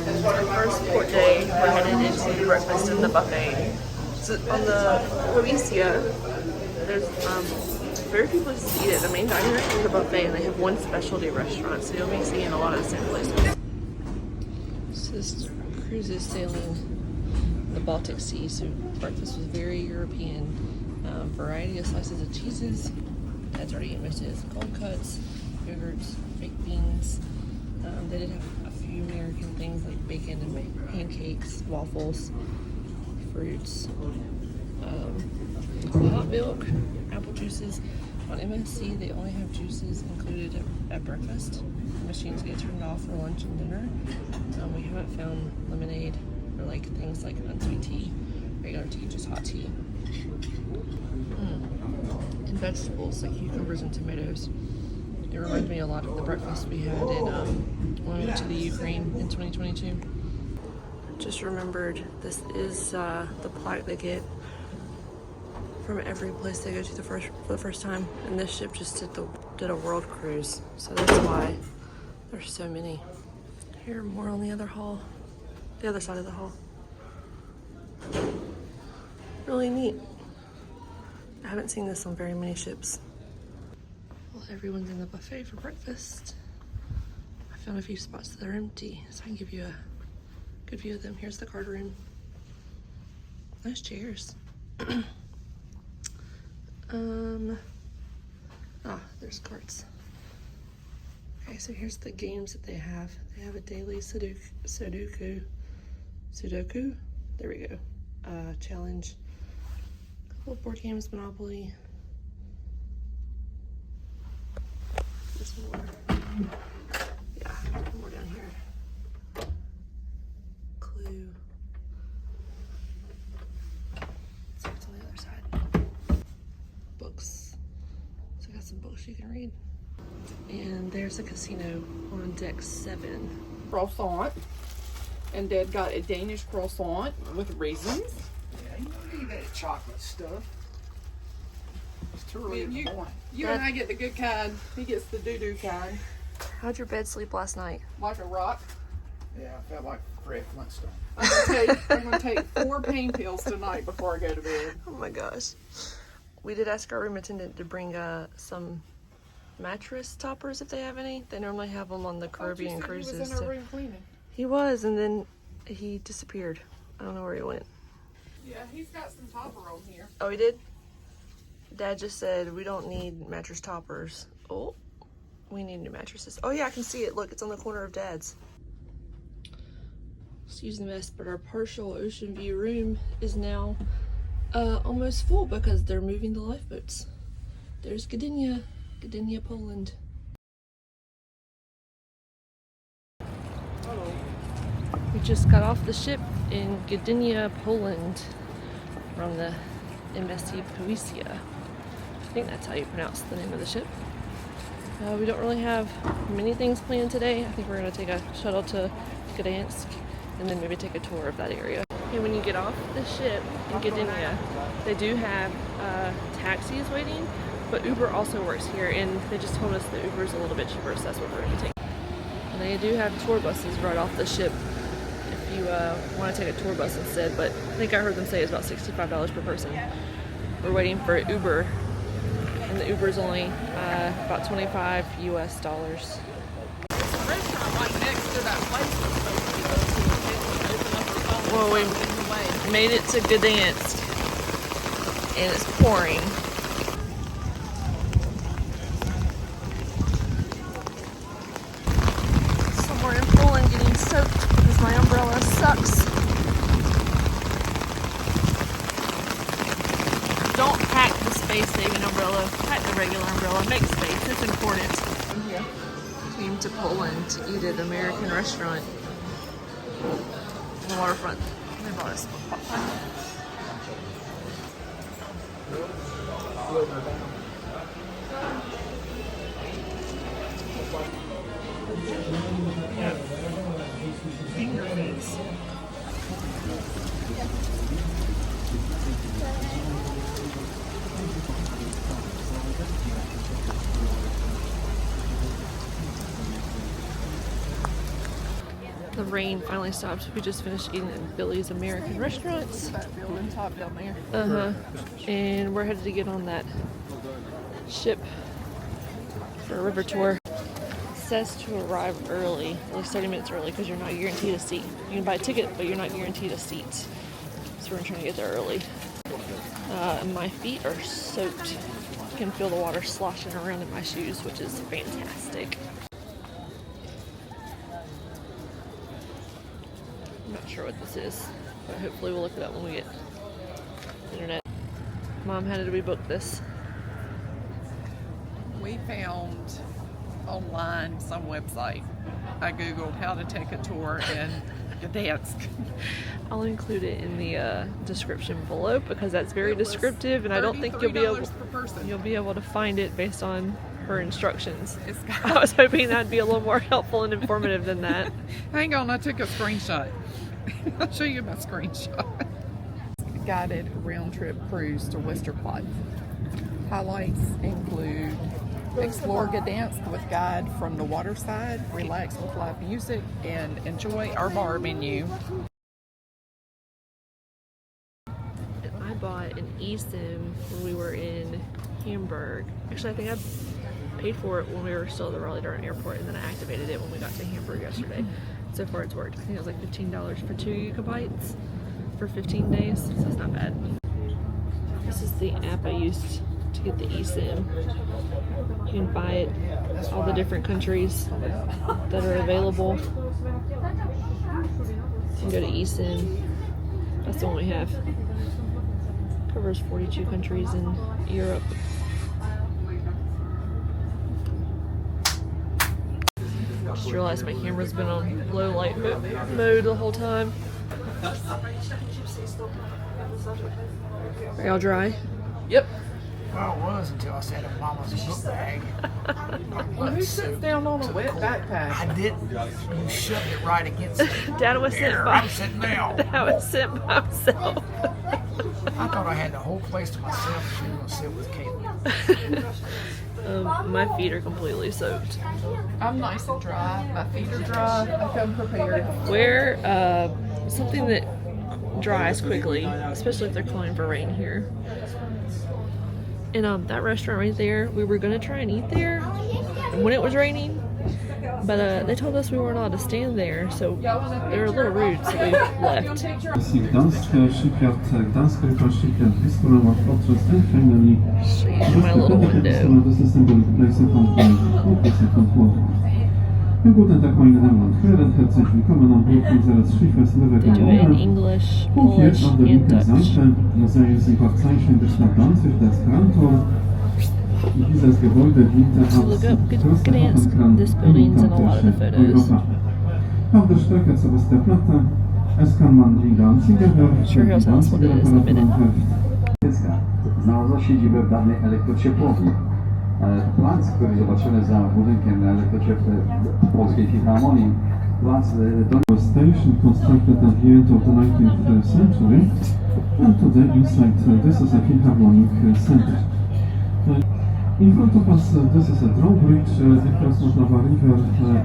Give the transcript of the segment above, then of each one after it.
Our first port day, we're headed into breakfast in the buffet. So on the Poesia, there's very few places to eat at the main diner and the buffet, and they have one specialty restaurant, so you'll be seeing a lot of the same places. So this cruise is sailing the Baltic Sea, so breakfast was very European. Variety of slices of cheeses. Dad's already eaten most of his cold cuts, yogurts, baked beans. They did have a few American things like bacon and pancakes, waffles, fruits, hot milk, apple juices. On MSC, they only have juices included at breakfast. The machines get turned off for lunch and dinner. We haven't found lemonade or like things like unsweet tea, regular tea, just hot tea. And vegetables like cucumbers and tomatoes. It reminds me a lot of the breakfast we had in when we went to the Ukraine in 2022. Just remembered this is the plaque they get from every place they go to for the first time, and this ship just did a world cruise, so that's why there's so many. Here, more on the other side of the hull. Really neat. I haven't seen this on very many ships. Well, everyone's in the buffet for breakfast. I found a few spots that are empty, so I can give you a good view of them. Here's the card room. Nice chairs. There's carts. Okay, so here's the games that they have. They have a daily Sudoku. There we go. Challenge. A couple of board games, Monopoly. There's more. Yeah, more down here. Clue. Let's see what's on the other side. Books. So I got some books you can read. And there's a casino on deck 7. Croissant. And Dad got a Danish croissant with raisins. Yeah, you don't need that chocolate stuff. It's too early in the morning. You and I get the good kind. He gets the doo-doo kind. How'd your bed sleep last night? Like a rock. Yeah, I felt like Fred Flintstone. I'm gonna take 4 pain pills tonight before I go to bed. Oh my gosh. We did ask our room attendant to bring some mattress toppers if they have any. They normally have them on the Caribbean cruises. He was in our room cleaning. He was, and then he disappeared. I don't know where he went. Yeah, he's got some topper on here. Oh, he did? Dad just said we don't need mattress toppers. Oh, we need new mattresses. Oh yeah, I can see it. Look, it's on the corner of Dad's. Excuse the mess, but our partial ocean view room is now almost full because they're moving the lifeboats. There's Gdynia, Poland. We just got off the ship in Gdynia, Poland from the MSC Poesia. I think that's how you pronounce the name of the ship. We don't really have many things planned today. I think we're going to take a shuttle to Gdańsk and then maybe take a tour of that area. And when you get off the ship in Gdynia, they do have taxis waiting, but Uber also works here, and they just told us that Uber is a little bit cheaper, so that's what we're going to take. And they do have tour buses right off the ship if you want to take a tour bus instead, but I think I heard them say it's about $65 per person. We're waiting for Uber, and the Uber is only about $25 US. Well, we made it to Gdansk, and it's pouring. Somewhere in Poland getting soaked because my umbrella sucks. Don't pack the space-saving umbrella. Pack the regular umbrella. Make space. It's important. Yeah. Came to Poland to eat at an American restaurant on the waterfront. They brought us pot pie. Finger foods. The rain finally stopped. We just finished eating at Billy's American Restaurants. That building top down there. And we're headed to get on that ship for a river tour. It says to arrive early, at least 30 minutes early, because you're not guaranteed a seat. You can buy a ticket, but you're not guaranteed a seat. So we're trying to get there early. My feet are soaked. You can feel the water sloshing around in my shoes, which is fantastic. I'm not sure what this is, but hopefully we'll look it up when we get internet. Mom, how did we book this? We found online some website. I googled how to take a tour in Gdańsk. I'll include it in the description below because that's very descriptive, and I don't think you'll be able to find it based on her instructions. I was hoping that'd be a little more helpful and informative than that. Hang on, I took a screenshot. I'll show you my screenshot. Guided round trip cruise to Westerplatte. Highlights include explore Gdansk with guide from the waterside, relax with live music, and enjoy our bar menu. I bought an eSIM when we were in Hamburg. Actually, I think I paid for it when we were still at the Raleigh-Durham airport, and then I activated it when we got to Hamburg yesterday. So far it's worked. I think it was like $15 for 2 gigabytes for 15 days, so it's not bad. This is the app I used to get the eSIM. You can buy it, all the different countries that are available. You can go to eSIM. That's the one we have. Covers 42 countries in Europe. Just realized my camera's been on low light mode the whole time. Are y'all dry? Yep. Well, it was until I sat in Mama's book bag. Well, who sits down on a wet backpack? I didn't. You shoved it right against it. Dad was sitting by. I'm sitting down. Dad was sitting by himself. I thought I had the whole place to myself. She was gonna sit with Caitlin. My feet are completely soaked. I'm nice and dry. My feet are dry. I come prepared. Wear something that dries quickly, especially if they're calling for rain here. And that restaurant right there, we were gonna try and eat there when it was raining, but they told us we weren't allowed to stand there, so they were a little rude, so we left. Gdańsk, shipyard Gdańsk, tylko shipyard blisko nam podczas finally. Show you my little window. They do it in English, Polish, and Dutch. So look up Gdansk, this building's in a lot of the photos. Sure he'll tell us what it is in a minute. Znalazła siedzibę w dawnej elektrociepłowni. Plac, który zobaczymy za budynkiem Polskiej Filharmonii, plac station constructed at the end of the 19th century, and today inside this is a Philharmonic center. In front of us this is a drawbridge across Moldova River.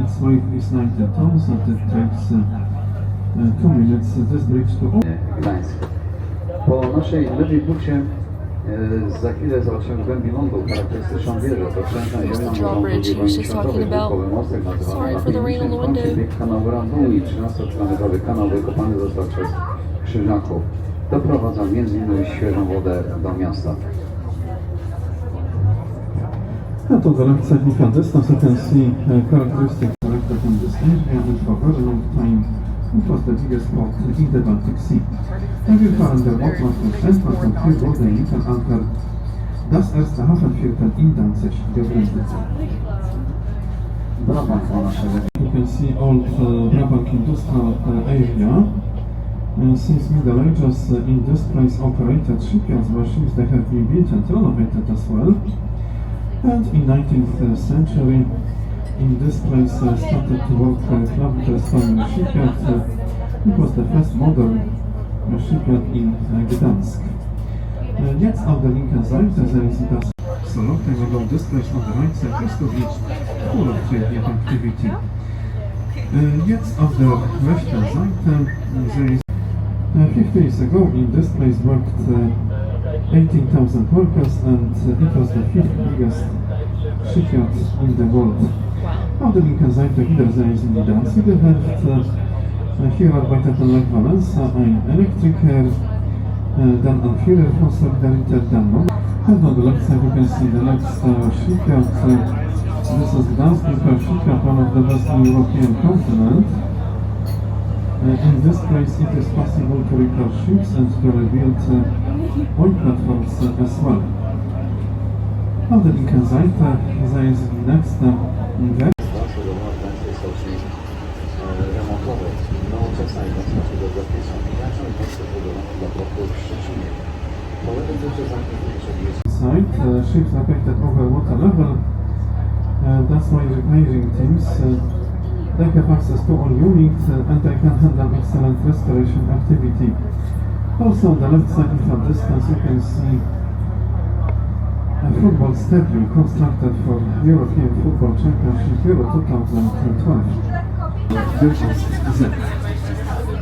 Its weight is 19 tons and it takes 2 minutes this bridge to Gdańsk. Po naszej lewej bucie za chwilę zobaczymy w głębi lądu charakterystyczną wieżę. To przężna ziemia mostek nazywany bieg kanału Randu i 13-kilometrowy kanał wykopany został przez Krzyżaków. Doprowadza m.in. świeżą wodę do miasta. And on the left side of the distance you can see characteristics selected from this area, and for a very long time it was the biggest port in the Baltic Sea. Every car underwater was entrance und viel wurde in Anker das erste Hafenviertel in Danzig gegründet. You can see old Brabant industrial area. Since Middle Ages in this place operated shipyards where ships they have been built and renovated as well. And in 19th century, in this place started to work Klaviker's family shipyard. It was the first modern shipyard in Gdansk. Jetzt auf der linken Seite sehen Sie das. So long time ago, this place on the right side used to be full of trade activity. Jetzt auf der rechten Seite there is 50 years ago in this place worked 18,000 workers and it was the fifth biggest shipyard in the world. Auf der linken Seite wieder sehr ist in Gdańsk gewerft. Hier arbeiteten Lech Wałęsa, ein Elektriker, dann ein Führer von Solidarität, dann noch. And on the left side you can see the next shipyard. This is Gdansk shipyard, one of the best in European continent. In this place it is possible to repair ships and to rebuild oil platforms as well. On the linken Seite there is the next remontowej, nowoczesna jednostka do zabezpieczenia graczą i konstruowana dla portu w Szczecinie. Po lewym też jest site. Ships affected over water level. That's why repairing teams they have access to all units and they can handle excellent restoration activity. Also on the left side in some distance you can see a football stadium constructed for European Football Championship Euro 2012.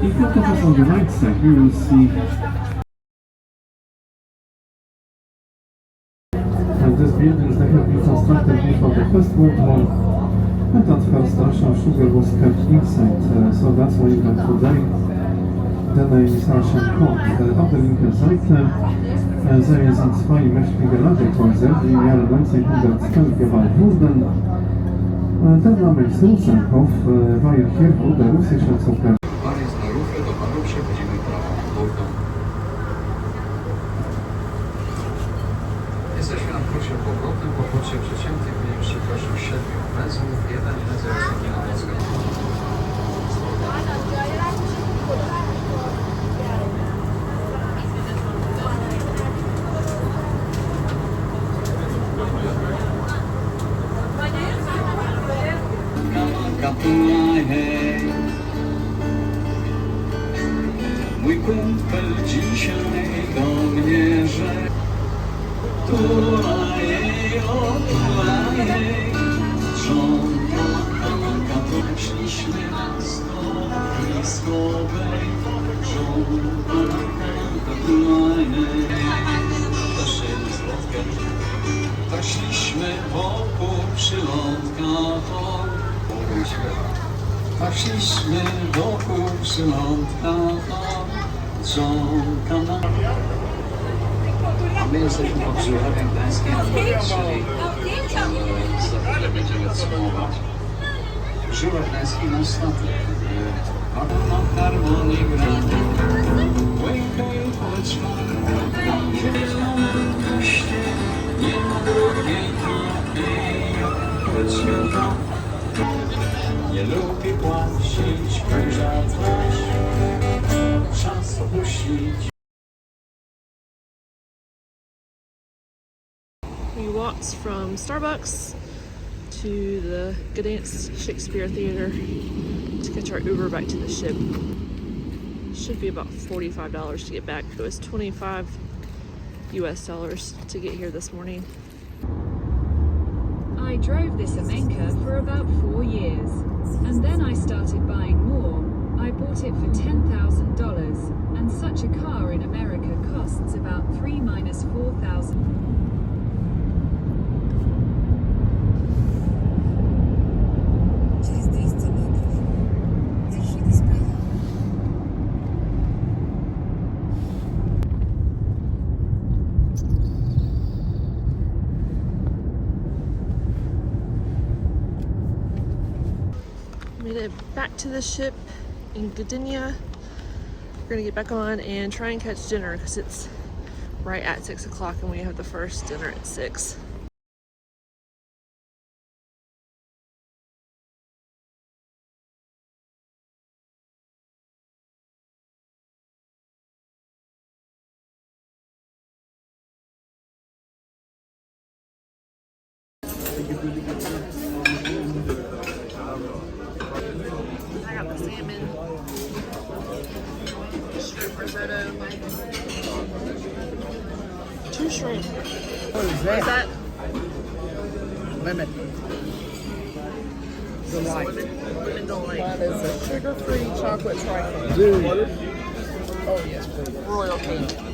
If you focus on the right side, you will see these buildings that have been constructed before the First World War, and at first Russian sugar was kept inside, so that's why even today the name is Russian corn. Auf der linken Seite there sind zwei mächtige Ladehäuser, die im Jahre 1912 gebaut wurden. Ten mamy Sulzenhof, weil hier wurde russische Zucker. Panie znarówkę do panu przechodzimy prawą burtą. Jesteśmy na kursie powrotnym po porcie przeciętnej prędkości 7 metrów, 1 metr jest na Gdańsku. Mój kumpel dzisiaj do mnie rzekł, tulajej, o tulajej, żonka, kanka, szliśmy na stoiskowej, żonka, kanka, tulajej, jeszcze jedną zwrotkę, tak szliśmy wokół przylądka, tak szliśmy wokół przylądka, żonka na... A my jesteśmy pod Żurawiem Gdańskim, czyli za chwilę będziemy cumować. Żuraw Gdański nasz statek. Na harmonii gra, łękaju poczma, zielona w koście, nie ma drugiej świata. Nie lubi płacić, pożartać, czas opuścić. We walked from Starbucks to the Gdańsk Shakespeare Theater to catch our Uber back to the ship. Should be about $45 to get back. It was $25 US to get here this morning. I drove this Amenka for about 4 years, and then I started buying more. I bought it for $10,000, and such a car in America costs about $4,000. Made it back to the ship in Gdynia. We're gonna get back on and try and catch dinner because it's right at 6 o'clock and we have the first dinner at 6. I got the salmon, shrimp risotto, 2 shrimp. What is that? Is that Lemon. delight. Women don't like That is a sugar-free chocolate trifle. Dude. Oh yes, please. royalty.